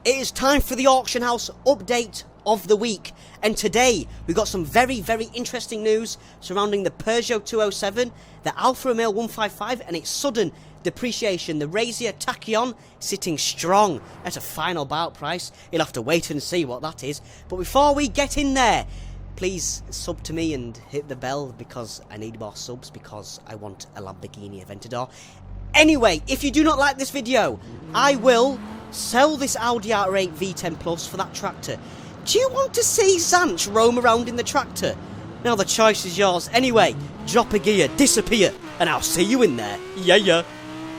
It is time for the auction house update of the week, and today we got some very interesting news surrounding the Peugeot 207, the Alfa Romeo 155 and its sudden depreciation. The Razer Tachyon sitting strong at a final buyout price. You'll have to wait and see what that is. But before we get in there, please sub to me and hit the bell, because I need more subs, because I want a Lamborghini Aventador. Anyway, if you do not like this video, I will sell this Audi R8 V10 Plus for that tractor. Do you want to see Zanchh roam around in the tractor? Now the choice is yours. Anyway, drop a gear, disappear, and I'll see you in there. Yeah.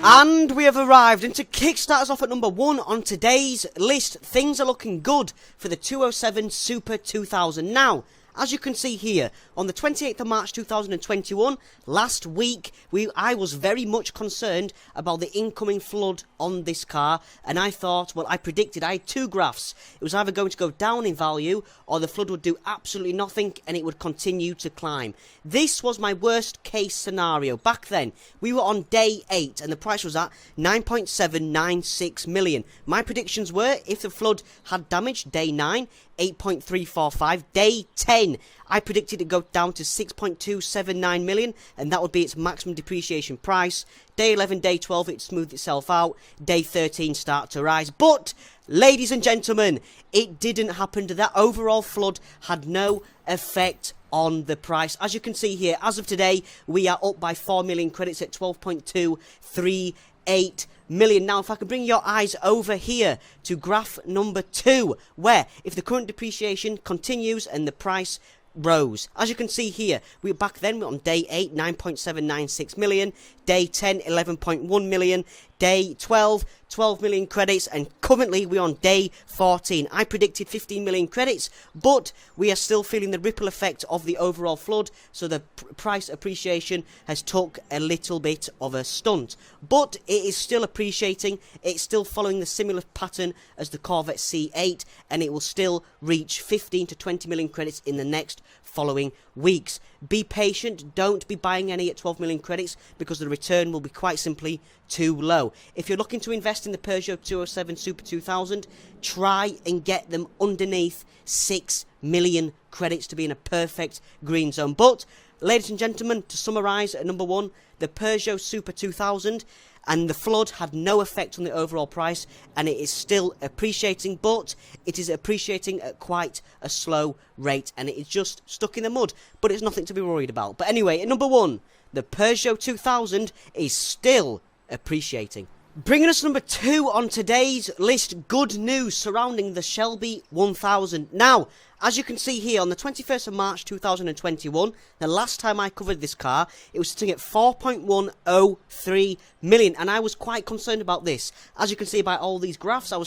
And we have arrived, and to kickstart us off at number 1 on today's list, things are looking good for the 207 Super 2000. Now, as you can see here, on the 28th of March 2021, last week, I was very much concerned about the incoming flood on this car, and I thought, well, I predicted, I had two graphs. It was either going to go down in value, or the flood would do absolutely nothing, and it would continue to climb. This was my worst case scenario. Back then, we were on day 8, and the price was at 9.796 million. My predictions were, if the flood had damaged, day 9, 8.345. Day 10, I predicted it go down to 6.279 million, and that would be its maximum depreciation price. Day 11, day 12, it smoothed itself out. Day 13, start to rise. But, ladies and gentlemen, it didn't happen. That overall flood had no effect on the price. As you can see here, as of today, we are up by 4 million credits at 12.238 million. Now, if I can bring your eyes over here to graph number 2, where if the current depreciation continues and the price rose, as you can see here, back then on day 8, 9.796 million, day 10, 11.1 million, day 12, 12 million credits, and currently we're on day 14. I predicted 15 million credits, but we are still feeling the ripple effect of the overall flood, so the price appreciation has took a little bit of a stunt. But it is still appreciating, it's still following the similar pattern as the Corvette C8, and it will still reach 15 to 20 million credits in the next following weeks. Be patient, don't be buying any at 12 million credits, because the return will be quite simply too low. If you're looking to invest in the Peugeot 207 Super 2000, try and get them underneath 6 million credits to be in a perfect green zone. But, ladies and gentlemen, to summarise at number 1, the Peugeot Super 2000, and the flood had no effect on the overall price, and it is still appreciating, but it is appreciating at quite a slow rate, and it is just stuck in the mud, but it's nothing to be worried about. But anyway, at number 1, the Peugeot 2000 is still appreciating. Bringing us number 2 on today's list, good news surrounding the Shelby 1000. Now, as you can see here, on the 21st of March 2021, the last time I covered this car, it was sitting at 4.103 million, and I was quite concerned about this. As you can see by all these graphs, I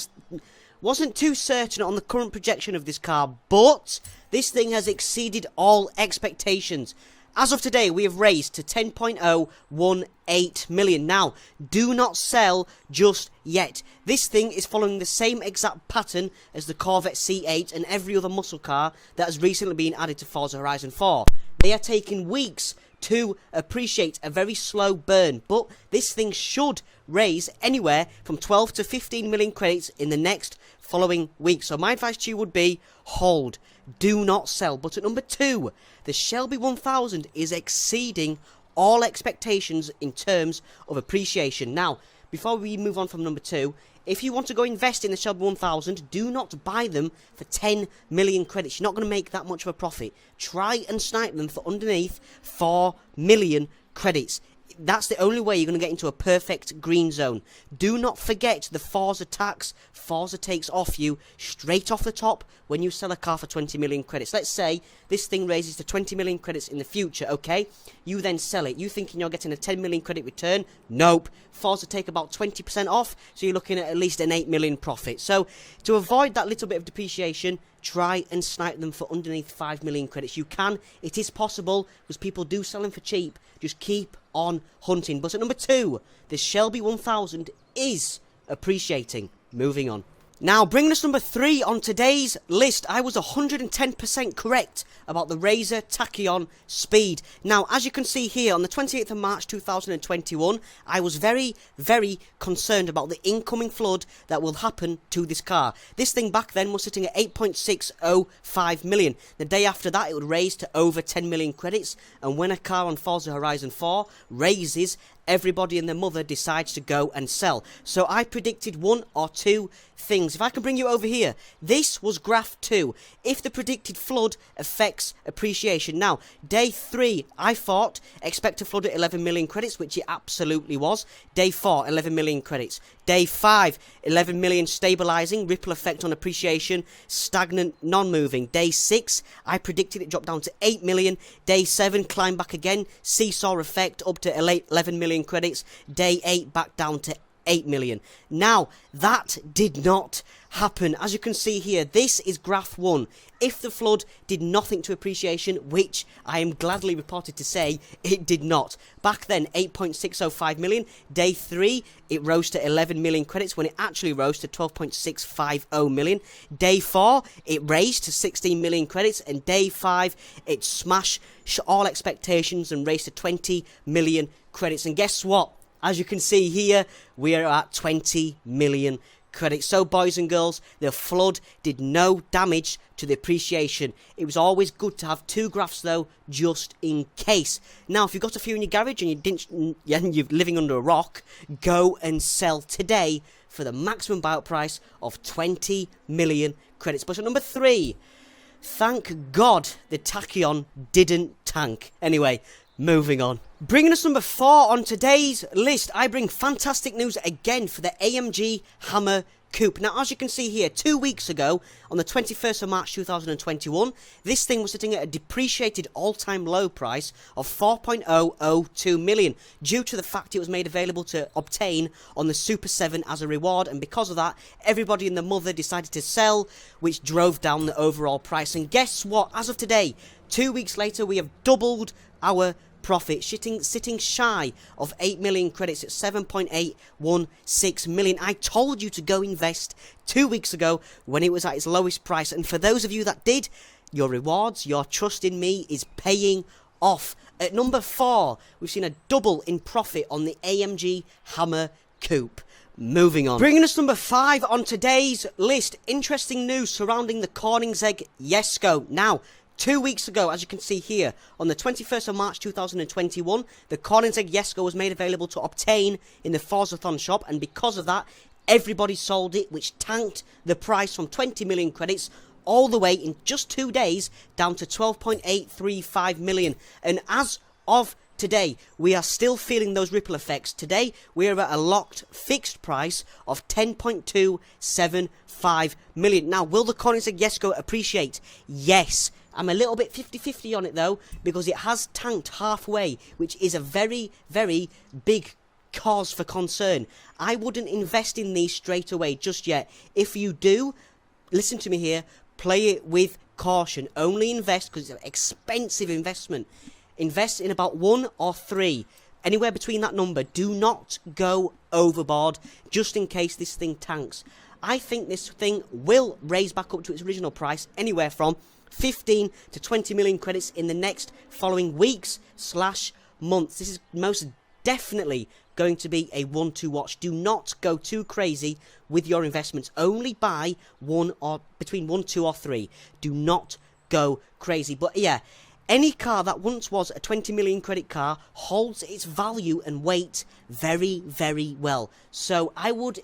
wasn't too certain on the current projection of this car, but this thing has exceeded all expectations. As of today, we have raised to 10.018 million. Now, do not sell just yet. This thing is following the same exact pattern as the Corvette C8 and every other muscle car that has recently been added to Forza Horizon 4. They are taking weeks to appreciate, a very slow burn, but this thing should raise anywhere from 12 to 15 million credits in the next following week. So my advice to you would be, hold, do not sell. But at number 2, the Shelby 1000 is exceeding all expectations in terms of appreciation. Now, before we move on from number 2, if you want to go invest in the Shelby 1000, do not buy them for 10 million credits. You're not going to make that much of a profit. Try and snipe them for underneath 4 million credits. That's the only way you're going to get into a perfect green zone. Do not forget the Forza tax. Forza takes off you straight off the top when you sell a car for 20 million credits. Let's say this thing raises to 20 million credits in the future, okay? You then sell it. You thinking you're getting a 10 million credit return? Nope. Forza take about 20% off, so you're looking at least an 8 million profit. So, to avoid that little bit of depreciation, try and snipe them for underneath 5 million credits. You can. It is possible, because people do sell them for cheap. Just keep on hunting. But at number 2, the Shelby 1000 is appreciating. Moving on. Now, bringing us number 3 on today's list, I was 110% correct about the Razer Tachyon Speed. Now, as you can see here, on the 28th of March 2021, I was very, very concerned about the incoming flood that will happen to this car. This thing back then was sitting at 8.605 million. The day after that, it would raise to over 10 million credits. And when a car on Forza Horizon 4 raises, everybody and their mother decides to go and sell. So I predicted 1 or 2 things. If I can bring you over here, this was graph 2. If the predicted flood affects appreciation. Now, day 3, I thought, expect a flood at 11 million credits, which it absolutely was. Day 4, 11 million credits. Day 5, 11 million stabilizing, ripple effect on appreciation, stagnant, non-moving. Day 6, I predicted it dropped down to 8 million. Day 7, climb back again, seesaw effect up to 11 million credits. Day 8, back down to 8 million. Now, that did not happen. As you can see here, this is graph 1. If the flood did nothing to appreciation, which I am gladly reported to say it did not. Back then, 8.605 million. Day 3, it rose to 11 million credits when it actually rose to 12.650 million. Day 4, it raised to 16 million credits. And day 5, it smashed all expectations and raised to 20 million credits. And guess what? As you can see here, we are at 20 million credits. So, boys and girls, the flood did no damage to the appreciation. It was always good to have 2 graphs, though, just in case. Now, if you've got a few in your garage and you're living under a rock, go and sell today for the maximum buyout price of 20 million credits. But at number 3, thank God the Tachyon didn't tank. Anyway, moving on. Bringing us number 4 on today's list, I bring fantastic news again for the AMG Hummer Coupe. Now, as you can see here, 2 weeks ago, on the 21st of March 2021, this thing was sitting at a depreciated all-time low price of 4.002 million, due to the fact it was made available to obtain on the Super 7 as a reward, and because of that, everybody and their mother decided to sell, which drove down the overall price. And guess what? As of today, 2 weeks later, we have doubled our profit, sitting shy of 8 million credits at 7.816 million. I told you to go invest 2 weeks ago when it was at its lowest price, and for those of you that did, your rewards, your trust in me is paying off. At number 4, we've seen a double in profit on the AMG Hummer Coupe. Moving on. Bringing us number 5 on today's list, interesting news surrounding the Cornington Jessica. Now, 2 weeks ago, as you can see here, on the 21st of March 2021, the Cornington Jessica was made available to obtain in the Forzathon shop, and because of that, everybody sold it, which tanked the price from 20 million credits all the way in just 2 days down to 12.835 million. And as of today, we are still feeling those ripple effects. Today, we are at a locked fixed price of 10.275 million. Now, will the Cornington Jessica appreciate? Yes. I'm a little bit 50-50 on it, though, because it has tanked halfway, which is a very, very big cause for concern. I wouldn't invest in these straight away just yet. If you do, listen to me here, play it with caution. Only invest, because it's an expensive investment. Invest in about 1 or 3. Anywhere between that number. Do not go overboard, just in case this thing tanks. I think this thing will raise back up to its original price, anywhere from 15 to 20 million credits in the next following weeks / months. This is most definitely going to be a one to watch. Do not go too crazy with your investments. Only buy between 1, 2 or 3. Do not go crazy. But yeah, any car that once was a 20 million credit car holds its value and weight very, very well. So I would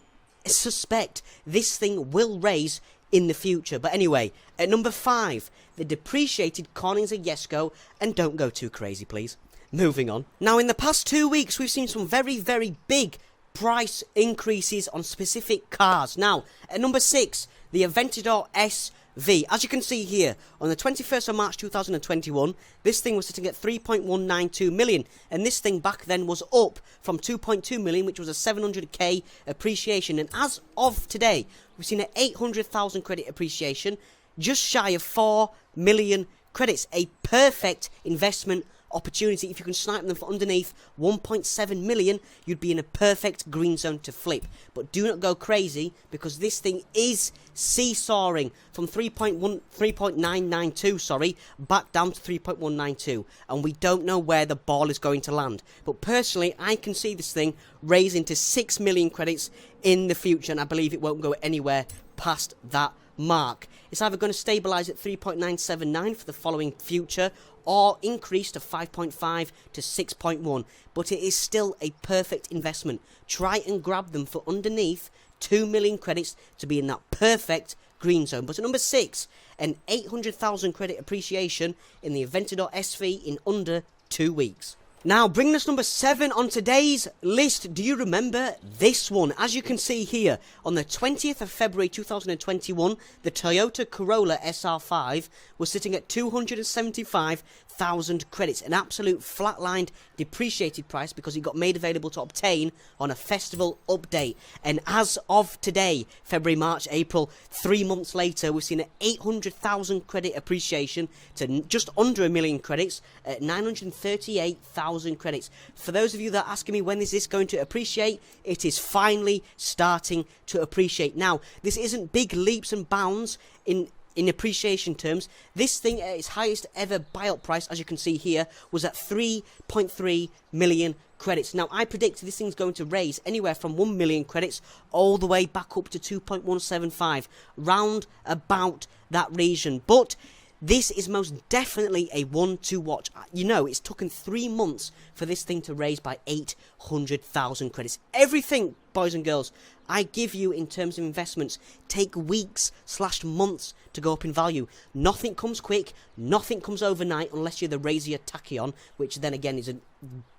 suspect this thing will raise in the future. But anyway, at number 5, the depreciated Cornington Jessica, and don't go too crazy, please. Moving on. Now, in the past 2 weeks, we've seen some very, very big price increases on specific cars. Now, at number 6, the Aventador SV. As you can see here, on the 21st of March 2021, this thing was sitting at 3.192 million, and this thing back then was up from 2.2 million, which was a 700k appreciation. And as of today, we've seen an 800,000 credit appreciation, just shy of 4 million credits. A perfect investment opportunity. If you can snipe them for underneath 1.7 million, you'd be in a perfect green zone to flip. But do not go crazy, because this thing is seesawing from 3.992, sorry, back down to 3.192, and we don't know where the ball is going to land. But personally, I can see this thing raising to 6 million credits in the future, and I believe it won't go anywhere past that mark. It's either going to stabilize at 3.979 for the following future, or increase to 5.5 to 6.1, but it is still a perfect investment. Try and grab them for underneath 2 million credits to be in that perfect green zone. But at number 6, an 800,000 credit appreciation in the Aventador SV in under 2 weeks. Now, bringing us number 7 on today's list, do you remember this one? As you can see here, on the 20th of February 2021, the Toyota Corolla SR5 was sitting at 275,000 credits, an absolute flatlined, depreciated price because it got made available to obtain on a festival update. And as of today, February, March, April, 3 months later, we've seen an 800,000 credit appreciation to just under a million credits at 938,000 credits. For those of you that are asking me when is this going to appreciate, it is finally starting to appreciate. Now, this isn't big leaps and bounds in appreciation terms. This thing at its highest ever buyout price, as you can see here, was at 3.3 million credits. Now, I predict this thing's going to raise anywhere from 1 million credits all the way back up to 2.175, round about that region. But this is most definitely a one to watch. You know, it's taken 3 months for this thing to raise by 800,000 credits. Everything, boys and girls, I give you in terms of investments take weeks/months to go up in value. Nothing comes quick, nothing comes overnight unless you're the Razer Tachyon, which then again is the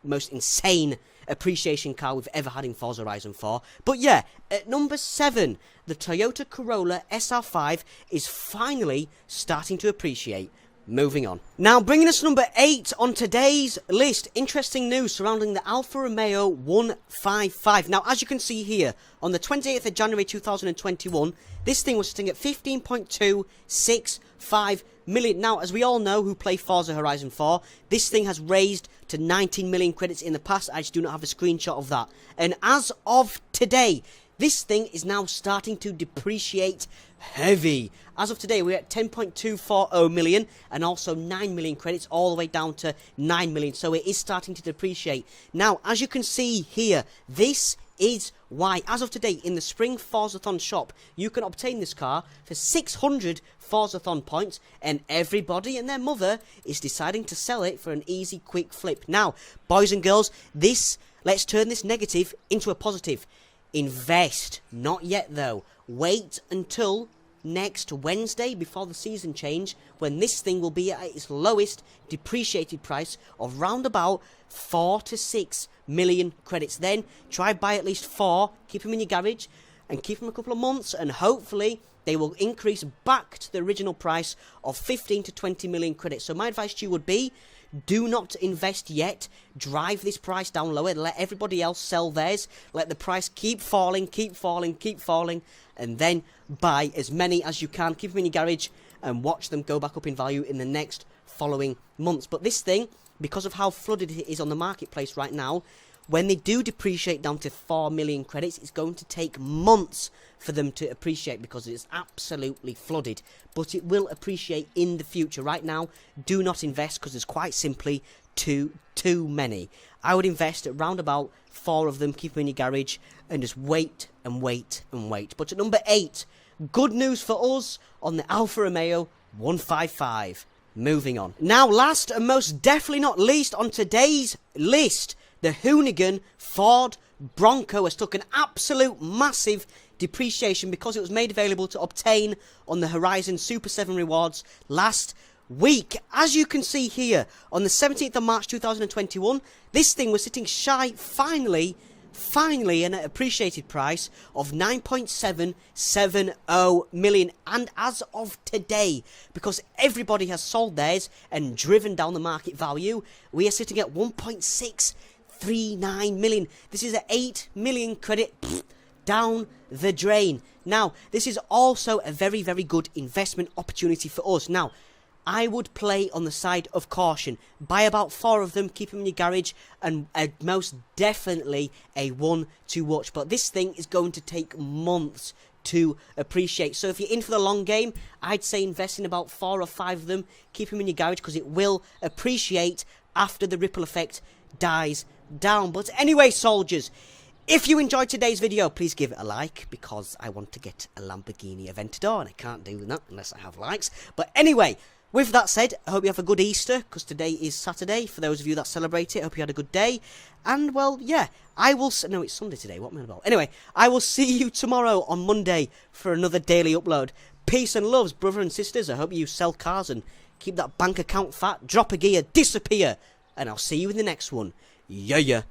most insane appreciation car we've ever had in Forza Horizon 4. But yeah, at number 7, the Toyota Corolla SR5 is finally starting to appreciate. Moving on. Now, bringing us number 8 on today's list, interesting news surrounding the Alfa Romeo 155. Now, as you can see here, on the 28th of January 2021, this thing was sitting at 15.265 million. Now, as we all know who play Forza Horizon 4, this thing has raised to 19 million credits in the past. I just do not have a screenshot of that. And as of today, this thing is now starting to depreciate heavy. As of today, we're at 10.240 million and also 9 million credits all the way down to 9 million. So it is starting to depreciate. Now, as you can see here, this is why, as of today, in the Spring Forzathon shop, you can obtain this car for 600 Forzathon points, and everybody and their mother is deciding to sell it for an easy, quick flip. Now, boys and girls, let's turn this negative into a positive. Invest. Not yet, though. Wait until next Wednesday before the season change, when this thing will be at its lowest depreciated price of round about 4 to 6 million credits. Then try buy at least 4, keep them in your garage and keep them a couple of months, and hopefully they will increase back to the original price of 15 to 20 million credits. So my advice to you would be, do not invest yet. Drive this price down lower. Let everybody else sell theirs. Let the price keep falling, keep falling, keep falling, and then buy as many as you can. Keep them in your garage and watch them go back up in value in the next following months. But this thing, because of how flooded it is on the marketplace right now, when they do depreciate down to 4 million credits, it's going to take months for them to appreciate because it's absolutely flooded. But it will appreciate in the future. Right now, do not invest because there's quite simply too many. I would invest at round about 4 of them, keep them in your garage, and just wait and wait and wait. But at number 8, good news for us on the Alfa Romeo 155. Moving on. Now, last and most definitely not least on today's list, the Hoonigan Ford Bronco has took an absolute massive depreciation because it was made available to obtain on the Horizon Super 7 rewards last week. As you can see here, on the 17th of March 2021, this thing was sitting shy, finally, an appreciated price of 9.770 million. And as of today, because everybody has sold theirs and driven down the market value, we are sitting at 1.639 million. This is an 8 million credit down the drain. Now, this is also a very, very good investment opportunity for us. Now, I would play on the side of caution. Buy about 4 of them, keep them in your garage, and most definitely a one to watch. But this thing is going to take months to appreciate. So if you're in for the long game, I'd say invest in about 4 or 5 of them. Keep them in your garage because it will appreciate after the ripple effect dies down. But anyway, soldiers, if you enjoyed today's video, please give it a like, because I want to get a Lamborghini Aventador, and I can't do that unless I have likes. But anyway, with that said, I hope you have a good Easter, because today is Saturday. For those of you that celebrate it, I hope you had a good day. And, well, yeah, no, it's Sunday today, what am I about? Anyway, I will see you tomorrow on Monday for another daily upload. Peace and loves, brother and sisters. I hope you sell cars and keep that bank account fat, drop a gear, disappear, and I'll see you in the next one. Yeah.